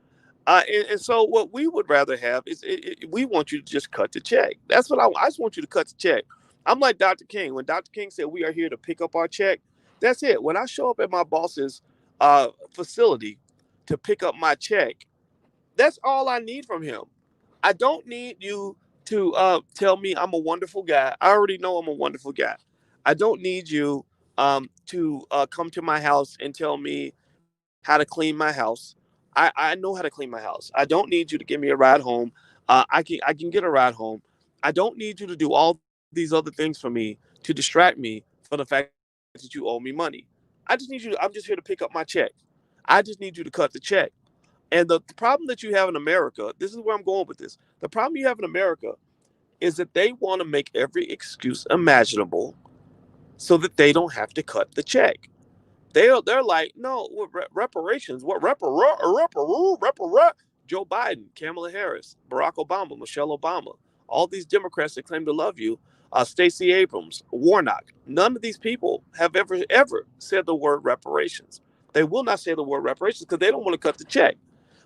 And so what we would rather have is, we want you to just cut the check. That's what I just want you to cut the check. I'm like Dr. King. When Dr. King said we are here to pick up our check, that's it. When I show up at my boss's facility to pick up my check, that's all I need from him. I don't need you to tell me I'm a wonderful guy. I already know I'm a wonderful guy. I don't need you to come to my house and tell me how to clean my house. I know how to clean my house. I don't need you to give me a ride home. I can get a ride home. I don't need you to do all these other things for me to distract me from the fact that you owe me money. I'm just here to pick up my check. I just need you to cut the check. And the problem that you have in America, this is where I'm going with this. The problem you have in America is that they want to make every excuse imaginable so that they don't have to cut the check. They're like, no, what reparations? What repara? Joe Biden, Kamala Harris, Barack Obama, Michelle Obama, all these Democrats that claim to love you, Stacey Abrams, Warnock. None of these people have ever said the word reparations. They will not say the word reparations because they don't want to cut the check.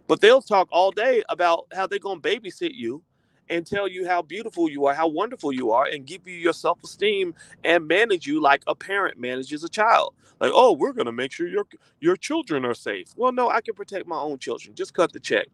But they'll talk all day about how they're going to babysit you and tell you how beautiful you are, how wonderful you are, and give you your self-esteem and manage you like a parent manages a child. Like, oh, we're going to make sure your children are safe. Well, no, I can protect my own children. Just cut the check.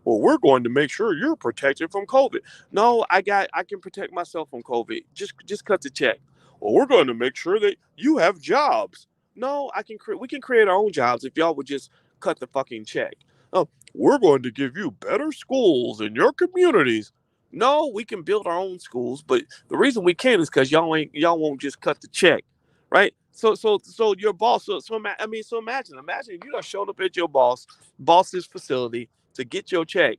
Well, we're going to make sure you're protected from COVID. No, I can protect myself from COVID. Just cut the check. Well, we're going to make sure that you have jobs. No, we can create our own jobs if y'all would just cut the fucking check. Oh, we're going to give you better schools in your communities. No, we can build our own schools, but the reason we can't is because y'all won't just cut the check, right? So your boss. So imagine if you done showed up at your boss's facility to get your check,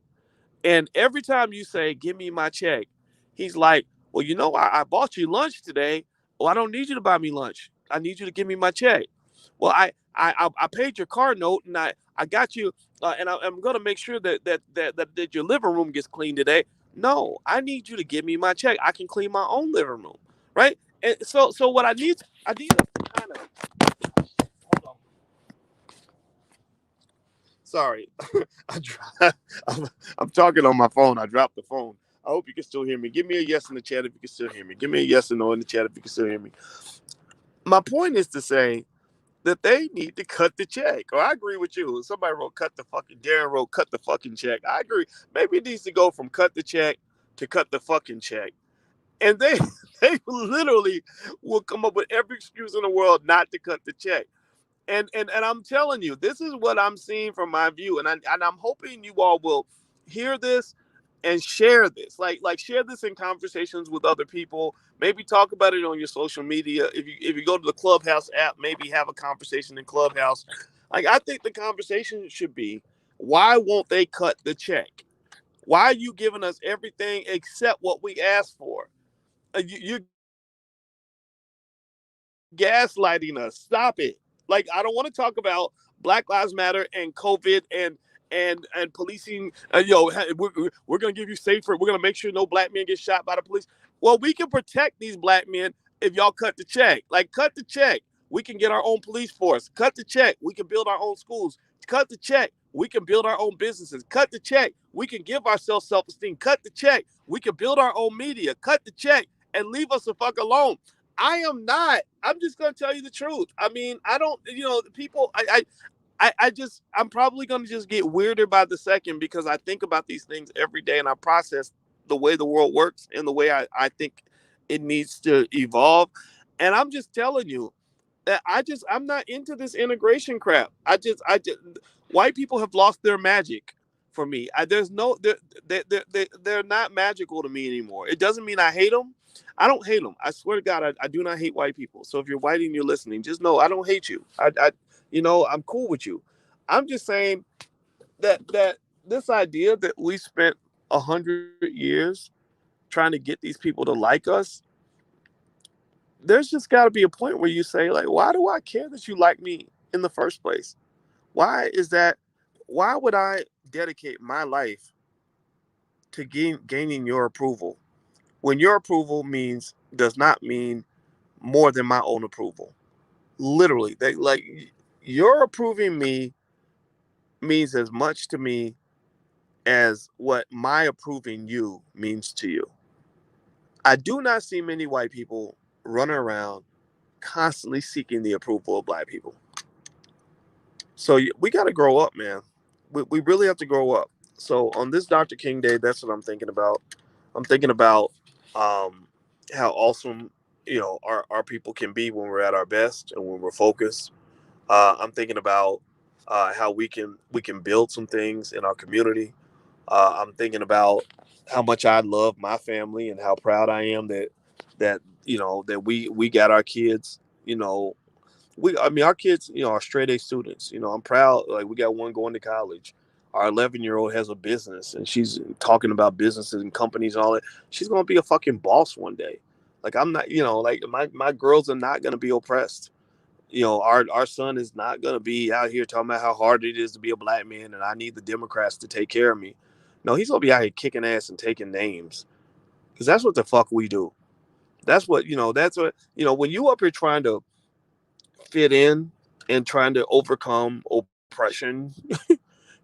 and every time you say, "Give me my check," he's like, "Well, I bought you lunch today. Well, I don't need you to buy me lunch. I need you to give me my check. Well, I paid your car note, and I got you, and I'm gonna make sure that your living room gets clean today. No, I need you to give me my check. I can clean my own living room, right? And so what I need us to kind of hold on. Sorry, I'm, I'm talking on my phone. I dropped the phone. I hope you can still hear me. Give me a yes in the chat if you can still hear me. Give me a yes or no in the chat if you can still hear me. My point is to say that they need to cut the check. Or I agree with you. Somebody wrote cut the fucking Darren wrote cut the fucking check. I agree. Maybe it needs to go from cut the check to cut the fucking check. And they they literally will come up with every excuse in the world not to cut the check. And I'm telling you, this is what I'm seeing from my view, and I'm hoping you all will hear this and share this, like share this in conversations with other people. Maybe talk about it on your social media. If you go to the Clubhouse app, maybe have a conversation in Clubhouse. Like I think the conversation should be, why won't they cut the check? Why are you giving us everything except what we asked for? You're gaslighting us. Stop it. Like I don't want to talk about Black Lives Matter and COVID and policing. We're gonna give you safer. We're gonna make sure no black men get shot by the police. Well, we can protect these black men if y'all cut the check. Like cut the check. We can get our own police force. Cut the check. We can build our own schools. Cut the check. We can build our own businesses. Cut the check. We can give ourselves self-esteem. Cut the check. We can build our own media. Cut the check and leave us the fuck alone. I am not. I'm just gonna tell you the truth. I mean, I don't. People. I'm probably gonna just get weirder by the second because I think about these things every day and I process the way the world works and the way I think it needs to evolve. And I'm just telling you that I'm not into this integration crap. I just white people have lost their magic for me. There's no they're not magical to me anymore. It doesn't mean I hate them. I don't hate them. I swear to God, I do not hate white people. So if you're white and you're listening, just know I don't hate you. I'm cool with you. I'm just saying that this idea that we spent 100 years trying to get these people to like us, there's just got to be a point where you say, like, why do I care that you like me in the first place? Why is that? Why would I dedicate my life to gaining your approval when your approval does not mean more than my own approval? Literally, they like your approving me means as much to me as what my approving you means to you. I do not see many white people running around constantly seeking the approval of black people. So we got to grow up, man. We really have to grow up. So on this Dr. King Day, that's what I'm thinking about. I'm thinking about how awesome our people can be when we're at our best and when we're focused. I'm thinking about how we can build some things in our community. I'm thinking about how much I love my family and how proud I am that we got our kids. Our kids, are straight A students. I'm proud. Like we got one going to college. Our 11-year-old has a business and she's talking about businesses and companies and all that. She's gonna be a fucking boss one day. Like I'm not, like my girls are not gonna be oppressed. Our son is not gonna be out here talking about how hard it is to be a black man and I need the Democrats to take care of me. No, he's gonna be out here kicking ass and taking names because that's what the fuck we do. That's what when you up here trying to fit in and trying to overcome oppression,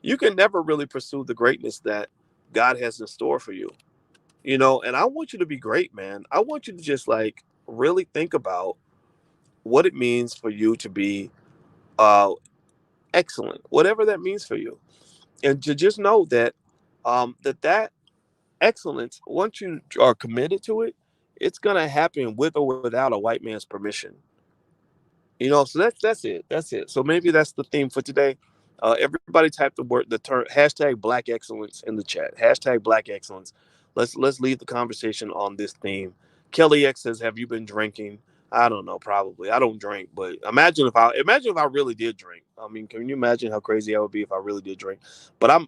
you can never really pursue the greatness that God has in store for you. And I want you to be great, man. I want you to just like really think about what it means for you to be uh excellent, whatever that means for you. And to just know that that excellence, once you are committed to it, it's gonna happen with or without a white man's permission. So that's it. That's it. So maybe that's the theme for today. Everybody type the term hashtag Black Excellence in the chat. Hashtag Black Excellence. Let's leave the conversation on this theme. Kelly X says, "Have you been drinking?" I don't know. Probably. I don't drink, but imagine if I really did drink. I mean, can you imagine how crazy I would be if I really did drink? But I'm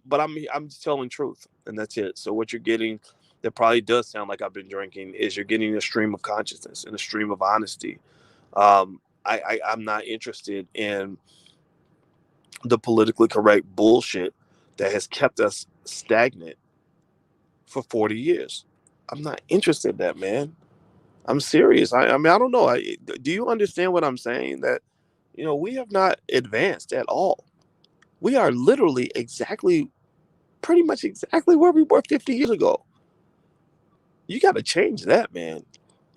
just telling truth, and that's it. So what you're getting, that probably does sound like I've been drinking, is you're getting a stream of consciousness and a stream of honesty. I'm not interested in the politically correct bullshit that has kept us stagnant for 40 years. I'm not interested in that, man. I'm serious. I mean, I don't know. Do you understand what I'm saying? That, we have not advanced at all. We are literally pretty much exactly where we were 50 years ago. You got to change that, man.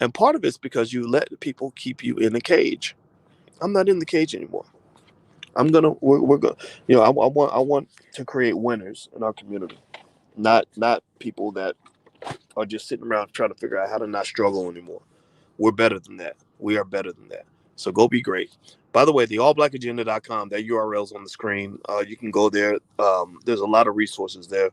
And part of it's because you let people keep you in a cage. I'm not in the cage anymore. We're gonna, I want to create winners in our community, not people that are just sitting around trying to figure out how to not struggle anymore. We're better than that. We are better than that. So go be great. By the way, the allblackagenda.com, that URL's on the screen. You can go there. There's a lot of resources there.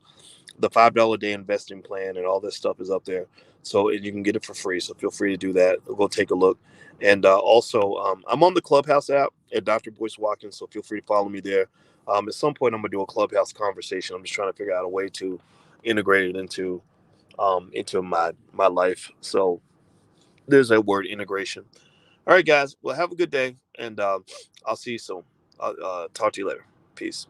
The $5 a day investing plan and all this stuff is up there. So and you can get it for free. So feel free to do that. Go take a look. And also, I'm on the Clubhouse app at Dr. Boyce Watkins. So feel free to follow me there. At some point, I'm gonna do a Clubhouse conversation. I'm just trying to figure out a way to integrate it into my life. So there's that word, integration. All right, guys. Well, have a good day, and I'll see you soon. I'll talk to you later. Peace.